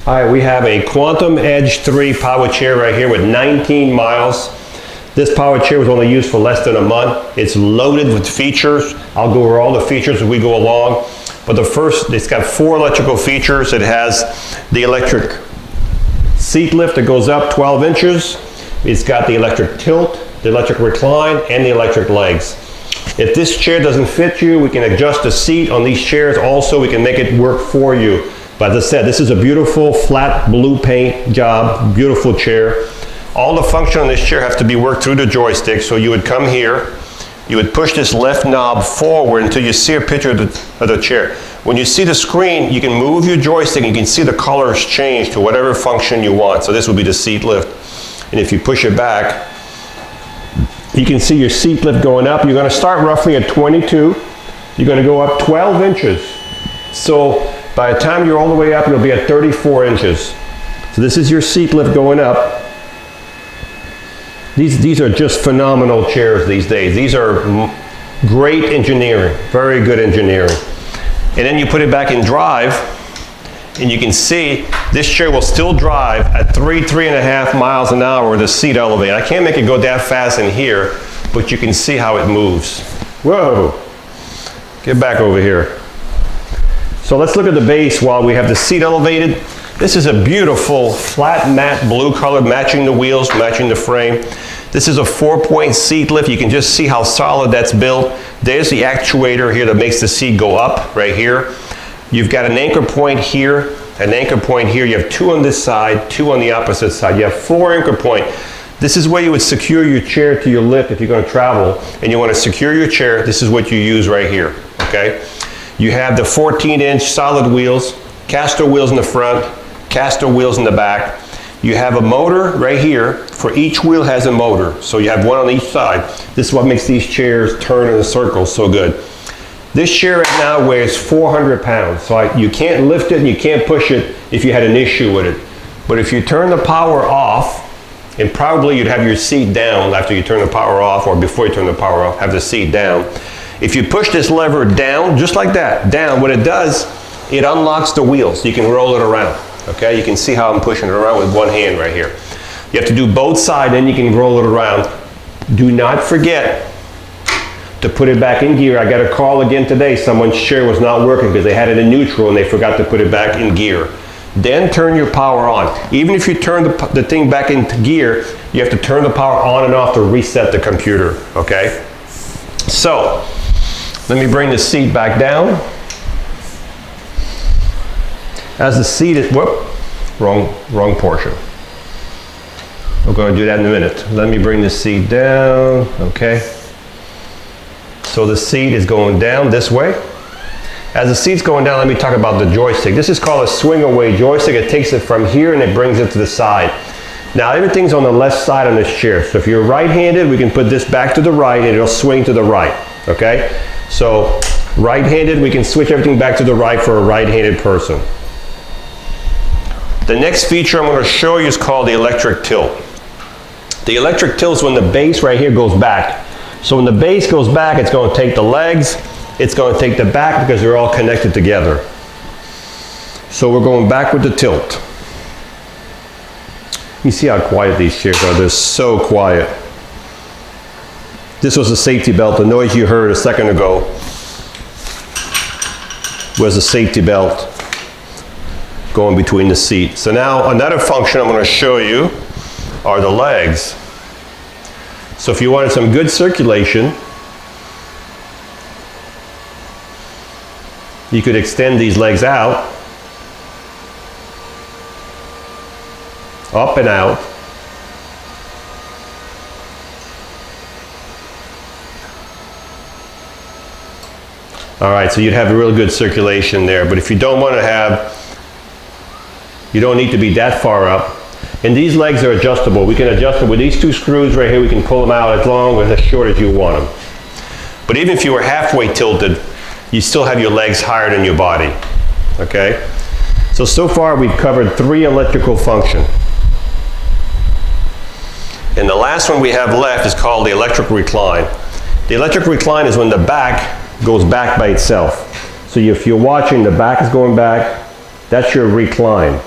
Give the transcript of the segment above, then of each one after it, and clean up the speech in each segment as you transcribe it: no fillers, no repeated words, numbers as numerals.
All right, we have a Quantum Edge 3 power chair right here with 19 miles. This power chair was only used for less than a month. It's loaded with features. I'll go over all the features as we go along. But the first, it's got 4 electrical features. It has the electric seat lift that goes up 12 inches. It's got the electric tilt, the electric recline, and the electric legs. If this chair doesn't fit you, we can adjust the seat on these chairs. Also, we can make it work for you. But as I said, this is a beautiful flat blue paint job, beautiful chair. All the function on this chair has to be worked through the joystick. So you would come here, you would push this left knob forward until you see a picture of the chair. When you see the screen, you can move your joystick and you can see the colors change to whatever function you want. So this would be the seat lift. And if you push it back, you can see your seat lift going up. You're going to start roughly at 22. You're going to go up 12 inches. So by the time you're all the way up, you'll be at 34 inches. So this is your seat lift going up. These are just phenomenal chairs these days. These are great engineering, very good engineering. And then you put it back in drive, and you can see this chair will still drive at 3.5 miles an hour with the seat elevated. I can't make it go that fast in here, but you can see how it moves. Whoa, get back over here. So let's look at the base while we have the seat elevated. This is a beautiful flat matte blue color, matching the wheels, matching the frame. This is a 4-point seat lift. You can just see how solid that's built. There's the actuator here that makes the seat go up right here. You've got an anchor point here, an anchor point here. You have 2 on this side, 2 on the opposite side. You have 4 anchor points. This is where you would secure your chair to your lift if you're going to travel and you want to secure your chair. This is what you use right here, okay? You have the 14-inch solid wheels, caster wheels in the front, caster wheels in the back. You have a motor right here. For each wheel has a motor, so you have one on each side. This is what makes these chairs turn in a circle so good. This chair right now weighs 400 pounds, so you can't lift it and you can't push it if you had an issue with it. But if you turn the power off, and probably you'd have your seat down after you turn the power off, or before you turn the power off, have the seat down. If you push this lever down, just like that, down, what it does, it unlocks the wheels. You can roll it around, okay? You can see how I'm pushing it around with one hand right here. You have to do both sides, then you can roll it around. Do not forget to put it back in gear. I got a call again today. Someone's chair was not working because they had it in neutral and they forgot to put it back in gear. Then turn your power on. Even if you turn the thing back into gear, you have to turn the power on and off to reset the computer, okay? So, let me bring the seat back down. As the seat is, whoop, wrong portion. We're going to do that in a minute. Let me bring the seat down, okay? So the seat is going down this way. As the seat's going down, let me talk about the joystick. This is called a swing away joystick. It takes it from here and it brings it to the side. Now everything's on the left side on this chair. So if you're right-handed, we can put this back to the right and it'll swing to the right, okay? So right-handed, we can switch everything back to the right for a right-handed person. The next feature I'm going to show you is called the electric tilt. The electric tilt is when the base right here goes back. So when the base goes back, it's going to take the legs, it's going to take the back because they're all connected together. So we're going back with the tilt. You see how quiet these chairs are. They're so quiet. This was a safety belt. The noise you heard a second ago was a safety belt going between the seats. So now another function I'm going to show you are the legs. So if you wanted some good circulation, you could extend these legs out, up and out. All right, so you'd have a real good circulation there. But if you don't want to have, you don't need to be that far up. And these legs are adjustable. We can adjust them with these 2 screws right here. We can pull them out as long or as short as you want them. But even if you were halfway tilted, you still have your legs higher than your body, okay? So far we've covered 3 electrical functions. And the last one we have left is called the electric recline. The electric recline is when the back goes back by itself. So if you're watching, the back is going back, that's your recline.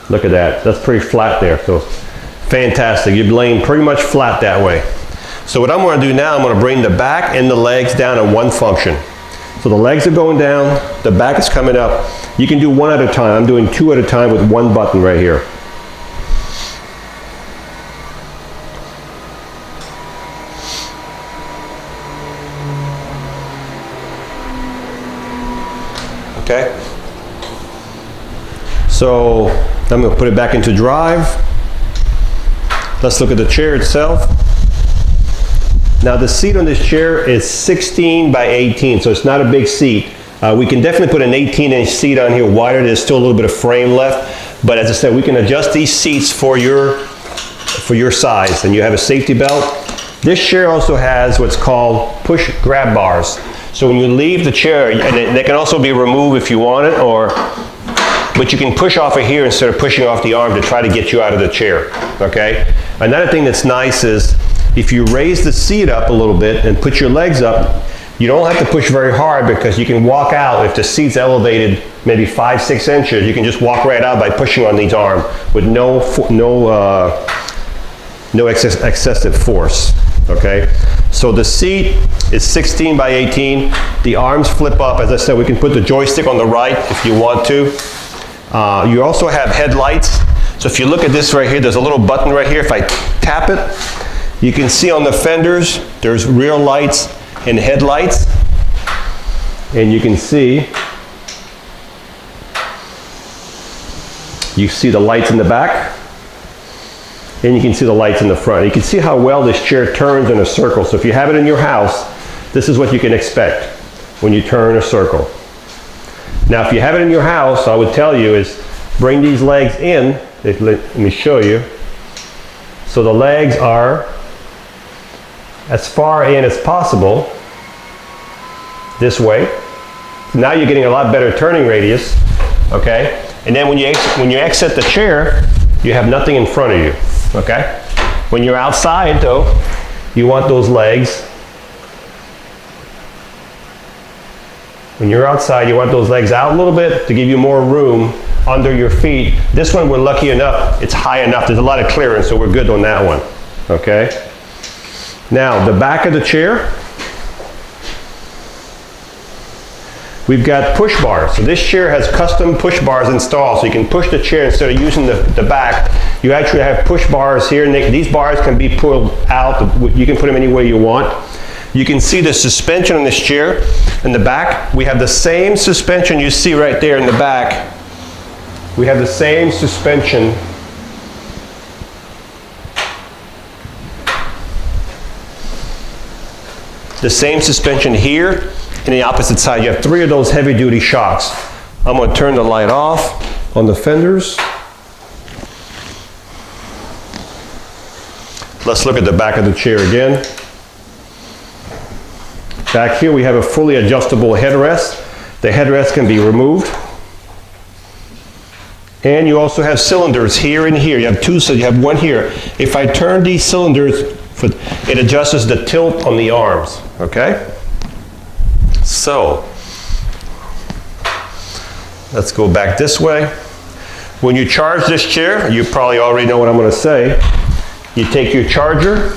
Look at that. That's pretty flat there. So fantastic. You're laying pretty much flat that way. So what I'm going to do now, I'm going to bring the back and the legs down in one function. So the legs are going down, the back is coming up. You can do one at a time. I'm doing two at a time with one button right here. Okay. So I'm going to put it back into drive. Let's look at the chair itself. Now the seat on this chair is 16 by 18, so it's not a big seat. We can definitely put an 18-inch seat on here wider. There's still a little bit of frame left, but as I said, we can adjust these seats for your size, and you have a safety belt. This chair also has what's called push grab bars. So when you leave the chair, and they can also be removed if you want it, but you can push off of here instead of pushing off the arm to try to get you out of the chair, okay? Another thing that's nice is if you raise the seat up a little bit and put your legs up, you don't have to push very hard because you can walk out. If the seat's elevated maybe 5-6 inches, you can just walk right out by pushing on these arms with no excessive force, okay? So the seat is 16 by 18. The arms flip up. As I said, we can put the joystick on the right if you want to. You also have headlights. So if you look at this right here, there's a little button right here. If I tap it, you can see on the fenders, there's rear lights and headlights. And you can see the lights in the back. And you can see the lights in the front. You can see how well this chair turns in a circle. So if you have it in your house, this is what you can expect when you turn a circle. Now if you have it in your house, I would tell you is bring these legs in. Let me show you. So the legs are as far in as possible this way. So now you're getting a lot better turning radius, okay? And then when you exit the chair, you have nothing in front of you, okay? When you're outside though, you want those legs. When you're outside, you want those legs out a little bit to give you more room under your feet. This one, we're lucky enough, it's high enough. There's a lot of clearance, so we're good on that one, okay? Now, the back of the chair, we've got push bars. So this chair has custom push bars installed, so you can push the chair instead of using the back. You actually have push bars here. These bars can be pulled out. You can put them any way you want. You can see the suspension on this chair in the back. We have the same suspension you see right there in the back. We have the same suspension . The same suspension here and the opposite side. You have 3 of those heavy duty shocks. I'm going to turn the light off on the fenders. Let's look at the back of the chair again. Back here we have a fully adjustable headrest. The headrest can be removed. And you also have cylinders here and here. You have 2, so you have one here. If I turn these cylinders, it adjusts the tilt on the arms, okay? So, let's go back this way. When you charge this chair, you probably already know what I'm going to say. You take your charger,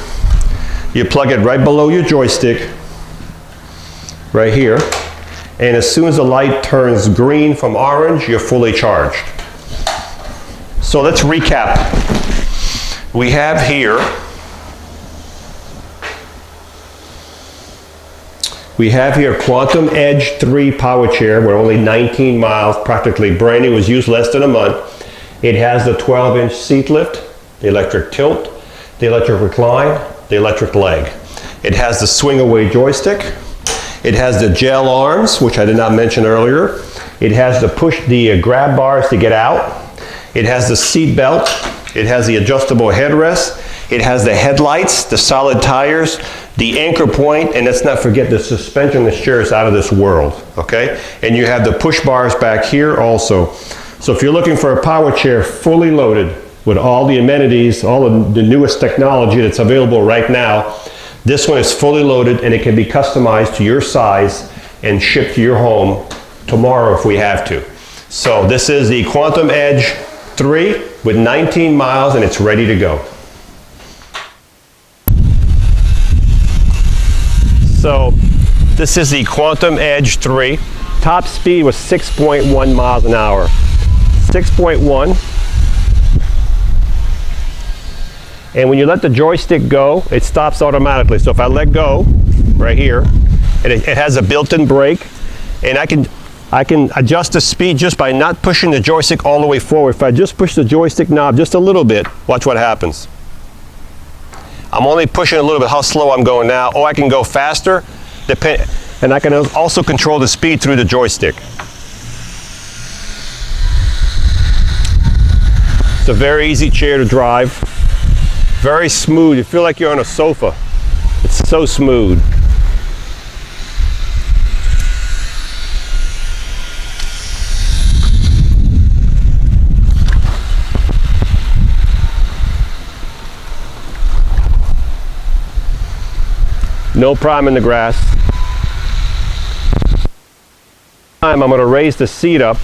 you plug it right below your joystick, right here, and as soon as the light turns green from orange, you're fully charged. So let's recap. We have here, Quantum Edge 3 power chair. We're only 19 miles, practically brand new. It was used less than a month. It has the 12-inch seat lift, the electric tilt, the electric recline, the electric leg. It has the swing away joystick. It has the gel arms, which I did not mention earlier. It has the grab bars to get out. It has the seat belt. It has the adjustable headrest. It has the headlights, the solid tires, the anchor point, and let's not forget the suspension. This chair is out of this world, okay? And you have the push bars back here also. So if you're looking for a power chair fully loaded with all the amenities, all of the newest technology that's available right now, this one is fully loaded and it can be customized to your size and shipped to your home tomorrow if we have to. So this is the Quantum Edge 3 with 19 miles and it's ready to go. So this is the Quantum Edge 3. Top speed was 6.1 miles an hour. 6.1. And when you let the joystick go, it stops automatically. So if I let go right here, and it has a built-in brake, and I can adjust the speed just by not pushing the joystick all the way forward. If I just push the joystick knob just a little bit, watch what happens. I'm only pushing a little bit how slow I'm going now, or I can go faster, and I can also control the speed through the joystick. It's a very easy chair to drive. Very smooth. You feel like you're on a sofa. It's so smooth. No problem in the grass. I'm going to raise the seat up.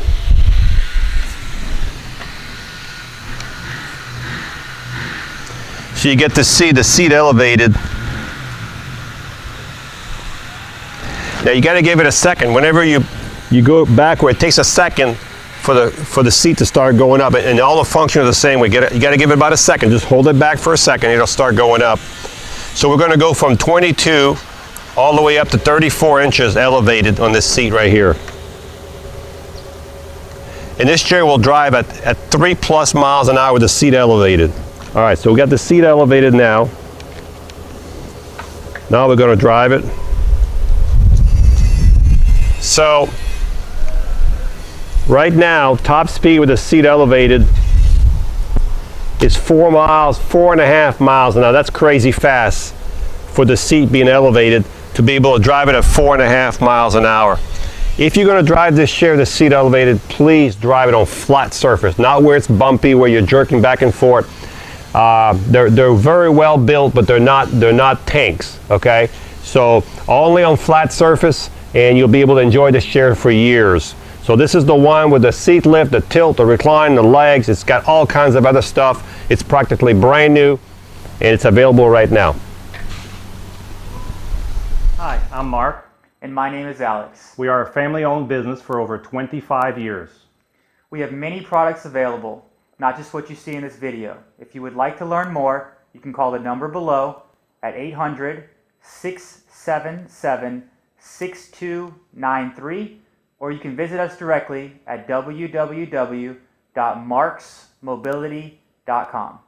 So you get to see the seat elevated. Now you got to give it a second. Whenever you go backward, it takes a second for the seat to start going up, and all the functions are the same way. You got to give it about a second. Just hold it back for a second, it'll start going up. So we're going to go from 22 all the way up to 34 inches elevated on this seat right here. And this chair will drive at 3+ miles an hour with the seat elevated. All right, so we got the seat elevated now. Now we're going to drive it. So right now, top speed with the seat elevated is 4.5 miles an hour. That's crazy fast for the seat being elevated to be able to drive it at 4.5 miles an hour. If you're going to drive this chair, the seat elevated, please drive it on flat surface, not where it's bumpy, where you're jerking back and forth. They're very well built, but they're not tanks. Okay, so only on flat surface, and you'll be able to enjoy this chair for years. So this is the one with the seat lift, the tilt, the recline, the legs. It's got all kinds of other stuff. It's practically brand new, and it's available right now. Hi, I'm Mark. And my name is Alex. We are a family-owned business for over 25 years. We have many products available, not just what you see in this video. If you would like to learn more, you can call the number below at 800-677-6293, or you can visit us directly at www.marksmobility.com.